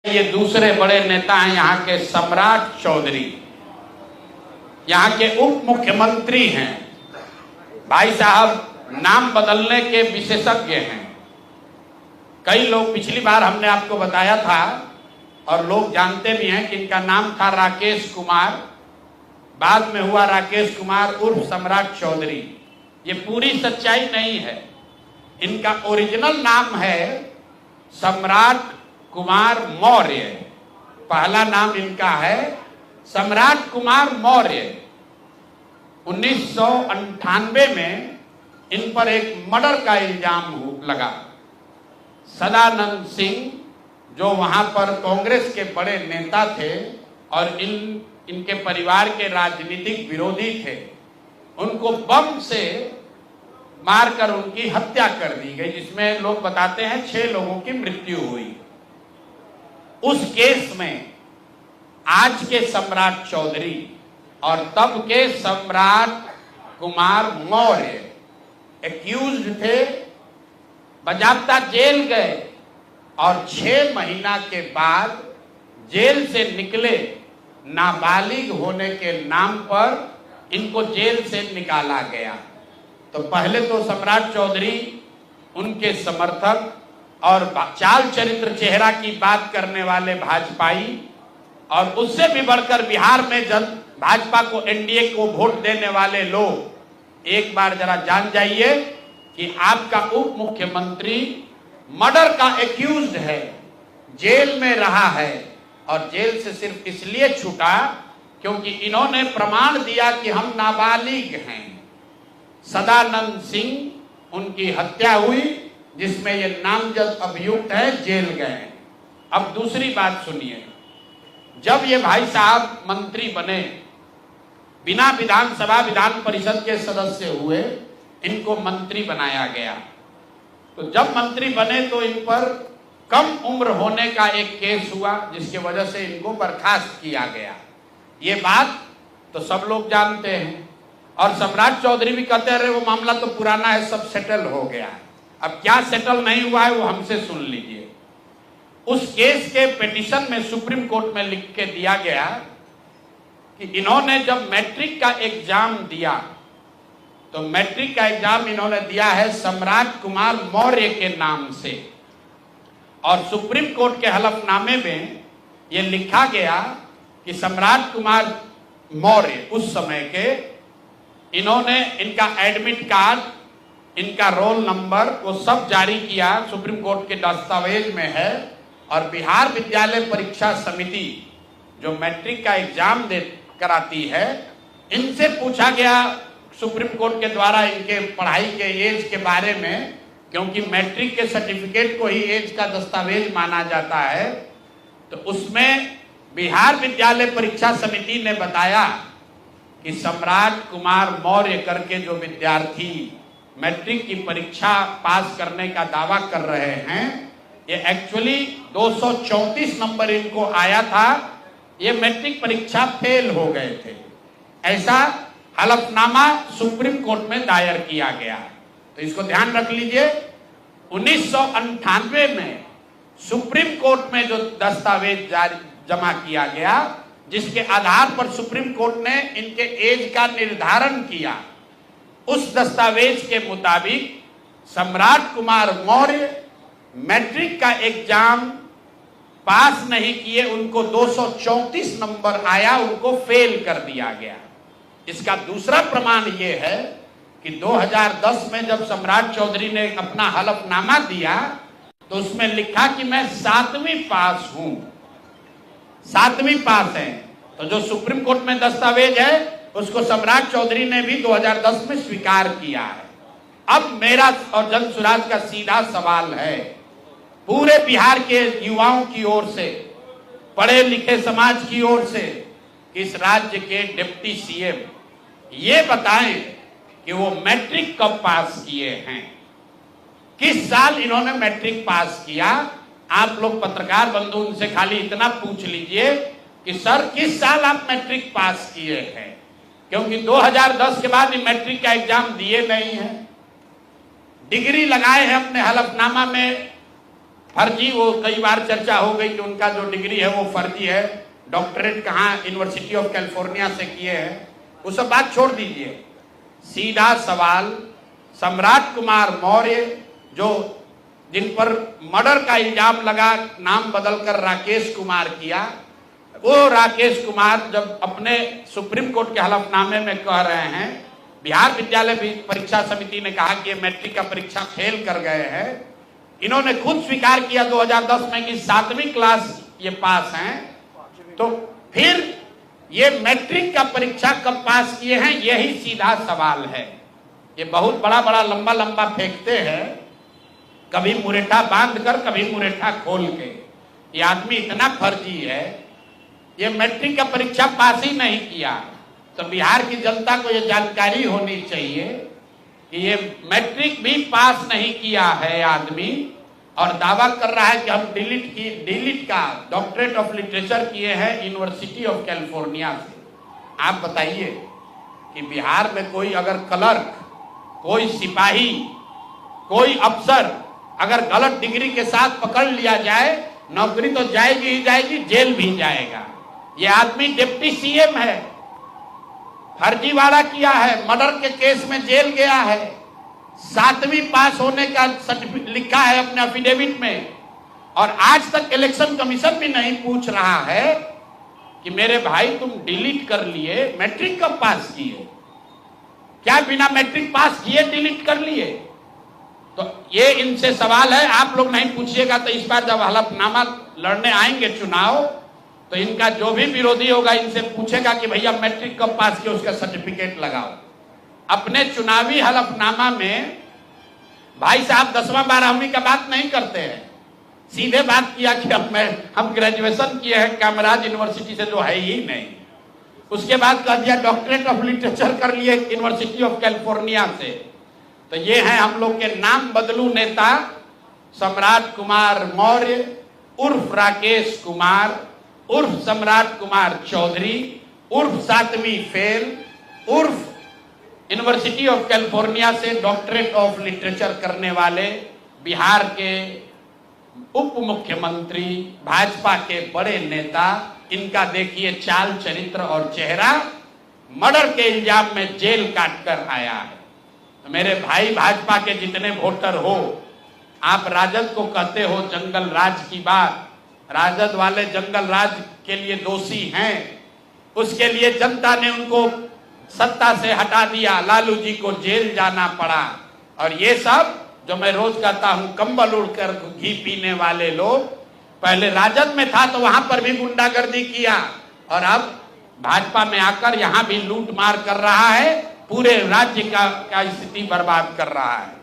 ये दूसरे बड़े नेता हैं यहाँ के सम्राट चौधरी, यहाँ के उप मुख्यमंत्री हैं। भाई साहब नाम बदलने के विशेषज्ञ हैं। कई लोग, पिछली बार हमने आपको बताया था और लोग जानते भी हैं कि इनका नाम था राकेश कुमार, बाद में हुआ राकेश कुमार उर्फ सम्राट चौधरी। ये पूरी सच्चाई नहीं है। इनका ओरिजिनल नाम है सम्राट कुमार मौर्य। पहला नाम इनका है सम्राट कुमार मौर्य। 1998 में इन पर एक मर्डर का इल्जाम लगा। सदानंद सिंह जो वहां पर कांग्रेस के बड़े नेता थे और इनके परिवार के राजनीतिक विरोधी थे, उनको बम से मारकर उनकी हत्या कर दी गई, जिसमें लोग बताते हैं 6 लोगों की मृत्यु हुई। उस केस में आज के सम्राट चौधरी और तब के सम्राट कुमार मौर्य एक्यूज्ड थे, बजाबता जेल गए और 6 महीना के बाद जेल से निकले नाबालिग होने के नाम पर इनको जेल से निकाला गया। तो पहले तो सम्राट चौधरी, उनके समर्थक और चाल चरित्र चेहरा की बात करने वाले भाजपाई, और उससे भी बढ़कर बिहार में भाजपा को, एनडीए को वोट देने वाले लोग, एक बार जरा जान जाइए कि आपका उप मुख्यमंत्री मर्डर का एक्यूज्ड है, जेल में रहा है और जेल से सिर्फ इसलिए छूटा क्योंकि इन्होंने प्रमाण दिया कि हम नाबालिग हैं। सदानंद सिंह, उनकी हत्या हुई जिसमें ये नामजद अभियुक्त है, जेल गए। अब दूसरी बात सुनिए, जब ये भाई साहब मंत्री बने, बिना विधानसभा विधान परिषद के सदस्य हुए, इनको मंत्री बनाया गया। तो जब मंत्री बने तो इन पर कम उम्र होने का एक केस हुआ, जिसकी वजह से इनको बर्खास्त किया गया। ये बात तो सब लोग जानते हैं और सम्राट चौधरी भी कहते रहे वो मामला तो पुराना है, सब सेटल हो गया है। अब क्या सेटल नहीं हुआ है वो हमसे सुन लीजिए। उस केस के पिटीशन में सुप्रीम कोर्ट में लिख के दिया गया कि इन्होंने जब मैट्रिक का एग्जाम दिया, तो मैट्रिक का एग्जाम इन्होंने दिया है सम्राट कुमार मौर्य के नाम से, और सुप्रीम कोर्ट के हलफनामे में यह लिखा गया कि सम्राट कुमार मौर्य उस समय के, इन्होंने इनका एडमिट कार्ड, इनका रोल नंबर, वो सब जारी किया, सुप्रीम कोर्ट के दस्तावेज में है। और बिहार विद्यालय परीक्षा समिति जो मैट्रिक का एग्जाम कराती है, इनसे पूछा गया सुप्रीम कोर्ट के द्वारा इनके पढ़ाई के एज के बारे में, क्योंकि मैट्रिक के सर्टिफिकेट को ही एज का दस्तावेज माना जाता है। तो उसमें बिहार विद्यालय परीक्षा समिति ने बताया कि सम्राट कुमार मौर्य करके जो विद्यार्थी मैट्रिक की परीक्षा पास करने का दावा कर रहे हैं, ये एक्चुअली 234 नंबर इनको आया था, ये मैट्रिक परीक्षा फेल हो गए थे। ऐसा हलफनामा सुप्रीम कोर्ट में दायर किया गया। तो इसको ध्यान रख लीजिए। 1998 में सुप्रीम कोर्ट में जो दस्तावेज जमा किया गया, जिसके आधार पर सुप्रीम कोर्ट ने इनके एज का निर्धारण किया, उस दस्तावेज के मुताबिक सम्राट कुमार मौर्य मैट्रिक का एग्जाम पास नहीं किए, उनको 234 नंबर आया, उनको फेल कर दिया गया। इसका दूसरा प्रमाण यह है कि 2010 में जब सम्राट चौधरी ने अपना हलफनामा दिया, तो उसमें लिखा कि मैं 7वीं पास हूं, 7वीं पास है। तो जो सुप्रीम कोर्ट में दस्तावेज है उसको सम्राट चौधरी ने भी 2010 में स्वीकार किया है। अब मेरा और जन सुराज का सीधा सवाल है पूरे बिहार के युवाओं की ओर से, पढ़े लिखे समाज की ओर से, कि इस राज्य के डिप्टी सीएम ये बताएं कि वो मैट्रिक कब पास किए हैं, किस साल इन्होंने मैट्रिक पास किया। आप लोग पत्रकार बंधु उनसे खाली इतना पूछ लीजिए कि सर किस साल आप मैट्रिक पास किए हैं, क्योंकि 2010 के बाद मैट्रिक का एग्जाम दिए नहीं है। डिग्री लगाए हैं अपने हलफनामा में, फर्जी, वो कई बार चर्चा हो गई कि उनका जो डिग्री है वो फर्जी है, डॉक्टरेट कहाँ यूनिवर्सिटी ऑफ कैलिफोर्निया से किए हैं, वो सब बात छोड़ दीजिए। सीधा सवाल, सम्राट कुमार मौर्य जो जिन पर मर्डर का इल्जाम लगा, नाम बदलकर राकेश कुमार किया, वो राकेश कुमार जब अपने सुप्रीम कोर्ट के हलफनामे में कह रहे हैं, बिहार विद्यालय परीक्षा समिति ने कहा कि मैट्रिक का परीक्षा फेल कर गए हैं, इन्होंने खुद स्वीकार किया 2010 में कि 7वीं क्लास ये पास हैं, तो फिर ये मैट्रिक का परीक्षा कब पास किए हैं, यही सीधा सवाल है। ये बहुत बड़ा बड़ा लंबा लंबा फेंकते हैं, कभी मुरेठा बांध कर, कभी मुरेठा खोल के। ये आदमी इतना फर्जी है, ये मैट्रिक का परीक्षा पास ही नहीं किया। तो बिहार की जनता को ये जानकारी होनी चाहिए कि ये मैट्रिक भी पास नहीं किया है आदमी, और दावा कर रहा है कि हम डिलीट का डॉक्टरेट ऑफ लिटरेचर किए हैं यूनिवर्सिटी ऑफ कैलिफोर्निया से। आप बताइए कि बिहार में कोई अगर क्लर्क, कोई सिपाही, कोई अफसर अगर गलत डिग्री के साथ पकड़ लिया जाए, नौकरी तो जाएगी ही जाएगी, जेल भी जाएगा। ये आदमी डिप्टी सीएम है, फर्जीवाड़ा किया है, मर्डर के केस में जेल गया है, 7वीं पास होने का सर्टिफिकेट लिखा है अपने एफिडेविट में, और आज तक इलेक्शन कमीशन भी नहीं पूछ रहा है कि मेरे भाई तुम डिलीट कर लिए, मैट्रिक कब पास किए, क्या बिना मैट्रिक पास किए डिलीट कर लिए? तो ये इनसे सवाल है, आप लोग नहीं पूछिएगा तो इस बार जब हलफनामा लड़ने आएंगे चुनाव, तो इनका जो भी विरोधी होगा इनसे पूछेगा कि भैया मैट्रिक कब पास किया, उसका सर्टिफिकेट लगाओ। अपने चुनावी हलफनामा में भाई साहब 10वां 12वीं का बात नहीं करते हैं, सीधे बात किया कि हम ग्रेजुएशन किए हैं कामराज यूनिवर्सिटी से, जो है ही नहीं। उसके बाद कह दिया डॉक्टरेट ऑफ लिटरेचर कर लिए यूनिवर्सिटी ऑफ कैलिफोर्निया से। तो ये है हम लोग के नाम बदलू नेता सम्राट कुमार मौर्य उर्फ राकेश कुमार उर्फ सम्राट कुमार चौधरी उर्फ 7वीं फेल उर्फ यूनिवर्सिटी ऑफ कैलिफोर्निया से डॉक्टरेट ऑफ लिटरेचर करने वाले बिहार के उप मुख्यमंत्री, भाजपा के बड़े नेता। इनका देखिए चाल चरित्र और चेहरा, मर्डर के इल्जाम में जेल काट कर आया है। तो मेरे भाई भाजपा के जितने वोटर हो, आप राजद को कहते हो जंगल राज की बात, राजद वाले जंगल राज के लिए दोषी हैं, उसके लिए जनता ने उनको सत्ता से हटा दिया, लालू जी को जेल जाना पड़ा। और ये सब जो मैं रोज कहता हूं, कंबल उड़कर घी पीने वाले लोग, पहले राजद में था तो वहां पर भी गुंडागर्दी किया, और अब भाजपा में आकर यहां भी लूट मार कर रहा है, पूरे राज्य का स्थिति बर्बाद कर रहा है।